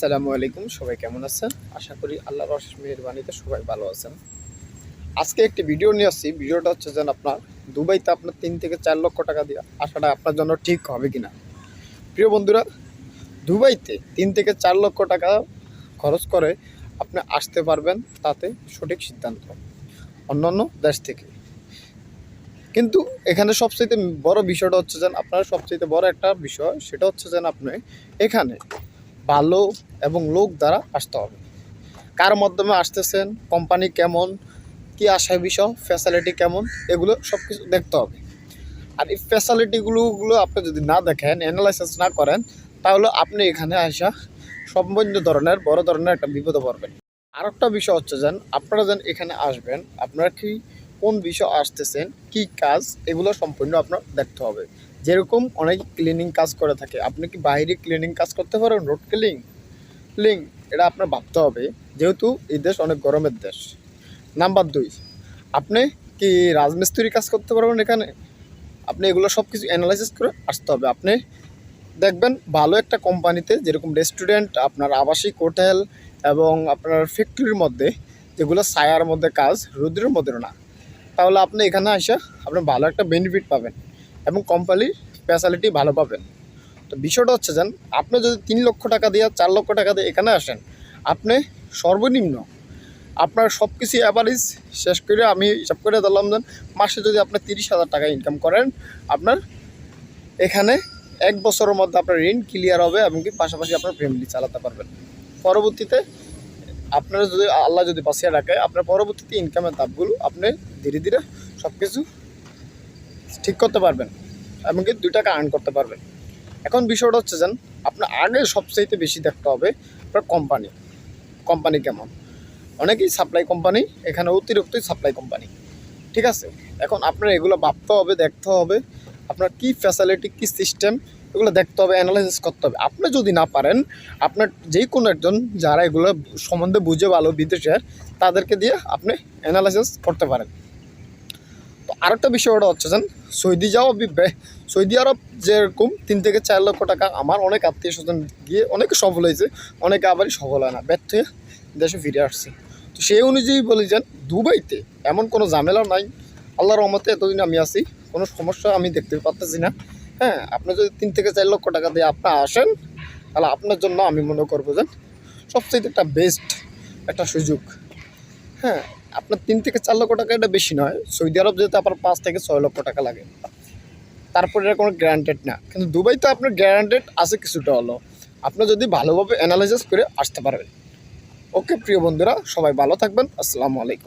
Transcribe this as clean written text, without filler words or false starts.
আসসালামু আলাইকুম। সবাই কেমন আছেন? আশা করি আল্লাহর অশেষ মেহেরবানিতে সবাই ভালো আছেন। আজকে একটি ভিডিও নিয়ে আসছি। ভিডিওটা হচ্ছে যেন আপনার দুবাইতে আপনার ৩ থেকে ৪ লক্ষ টাকা দিয়ে আসাটা আপনার জন্য ঠিক হবে কিনা। প্রিয় বন্ধুরা, দুবাইতে ৩ থেকে ৪ লক্ষ টাকা খরচ করে আপনি আসতে পারবেন, তাতে সঠিক সিদ্ধান্ত অন্যান্য দেশ থেকে। কিন্তু এখানে সবচাইতে বড় বিষয়টা হচ্ছে যেন আপনার সবচাইতে বড় একটা বিষয়, সেটা হচ্ছে যেন আপনি এখানে ভালো এবং লোক দ্বারা আসতে হবে। কার মাধ্যমে আসতেছেন, কোম্পানি কেমন, কী আসার বিষয়, ফ্যাসিলিটি কেমন, এগুলো সব কিছু দেখতে হবে। আর এই ফ্যাসিলিটিগুলো আপনি যদি না দেখেন, অ্যানালাইসিস না করেন, তাহলে আপনি এখানে আসা সম্পূর্ণ ধরনের বড় ধরনের একটা বিপদে পড়বেন। আর একটা বিষয় হচ্ছে যেন আপনারা যেন এখানে আসবেন, আপনারা কি কোন বিষয় আসতেছেন, কি কাজ, এগুলো সম্পূর্ণ আপনার দেখতে হবে। যেরকম অনেক ক্লিনিং কাজ করে থাকে, আপনি কি বাইরে ক্লিনিং কাজ করতে পারেন? রোড ক্লিনিং এটা আপনার ভাবতে হবে, যেহেতু এই দেশ অনেক গরমের দেশ। নাম্বার 2, আপনি কি রাজমিস্ত্রি কাজ করতে পারবেন এখানে? আপনি এগুলো সব কিছু অ্যানালাইসিস করে আসতে হবে। আপনি দেখবেন ভালো একটা কোম্পানিতে, যেরকম রেস্টুরেন্ট, আপনার আবাসিক হোটেল এবং আপনার ফ্যাক্টরির মধ্যে, যেগুলো ছায়ার মধ্যে কাজ, রৌদ্রের মধ্যে না, তাহলে আপনি এখানে আসা আপনি ভালো একটা বেনিফিট পাবেন এবং কোম্পানির ফ্যাসিলিটি ভালো পাবেন। তো বিষয়টা হচ্ছে যেন আপনি যদি 3 লক্ষ টাকা দিয়ে 4 লক্ষ টাকা দিয়ে এখানে আসেন, আপনি সর্বনিম্ন আপনার সব কিছু অ্যাভারেজ শেষ করে আমি হিসাব করে দিলাম যেন মাসে যদি আপনি 30,000 টাকা ইনকাম করেন, আপনার এখানে 1 বছরের মধ্যে আপনার ঋণ ক্লিয়ার হবে এবং কি পাশাপাশি আপনার ফ্যামিলি চালাতে পারবেন। পরবর্তীতে আপনারা যদি আল্লাহ যদি বাঁচিয়ে রাখে, আপনার পরবর্তীতে ইনকামের ধাপগুলো আপনি ধীরে ধীরে সব কিছু ঠিক করতে পারবেন এবং কি 2 টাকা আর্ন করতে পারবেন। এখন বিষয়টা হচ্ছে যেন আপনার আগে সবচাইতে বেশি দেখতে হবে আপনার কোম্পানি কেমন। অনেকেই সাপ্লাই কোম্পানি, এখানে অতিরিক্তই সাপ্লাই কোম্পানি, ঠিক আছে। এখন আপনার এগুলো ভাবতে হবে, দেখতে হবে আপনার কী ফ্যাসিলিটি, কী সিস্টেম, এগুলো দেখতে হবে, অ্যানালাইসিস করতে হবে। আপনি যদি না পারেন, আপনার যে কোনো একজন যারা এগুলো সম্বন্ধে বুঝে ভালো বিদেশের, তাদেরকে দিয়ে আপনি অ্যানালাইসিস করতে পারেন। তো আরেকটা বিষয় ওটা হচ্ছে যেন সৌদি আরব যেরকম 3 থেকে 4 লক্ষ টাকা, আমার অনেক আত্মীয় স্বজন গিয়ে অনেকে সফল হয়েছে, অনেকে আবারই সফল হয় না, ব্যর্থ হয়ে দেশে ফিরে আসছে। তো সেই অনুযায়ী বলি যেন দুবাইতে এমন কোনো ঝামেলা নাই। আল্লাহর রহমতে এতদিন আমি আছি, কোনো সমস্যা আমি দেখতে পারতেছি না। হ্যাঁ, আপনি যদি 3 থেকে 4 লক্ষ টাকা দিয়ে আপনি আসেন, তাহলে আপনার জন্য আমি মনে করবো যে সবচেয়ে একটা বেস্ট একটা সুযোগ। হ্যাঁ, আপনার 3 থেকে 4 লক্ষ টাকা এটা বেশি নয়। সৌদি আরব যেতে আপনার 5 থেকে 6 লক্ষ টাকা লাগে, তারপরে এটা কোনো গ্যারান্টেড না। কিন্তু দুবাইতে আপনার গ্যারান্টেড আছে কিছুটা হলো, আপনি যদি ভালোভাবে অ্যানালাইসিস করে আসতে পারবেন। ওকে প্রিয় বন্ধুরা, সবাই ভালো থাকবেন। আসসালামু আলাইকুম।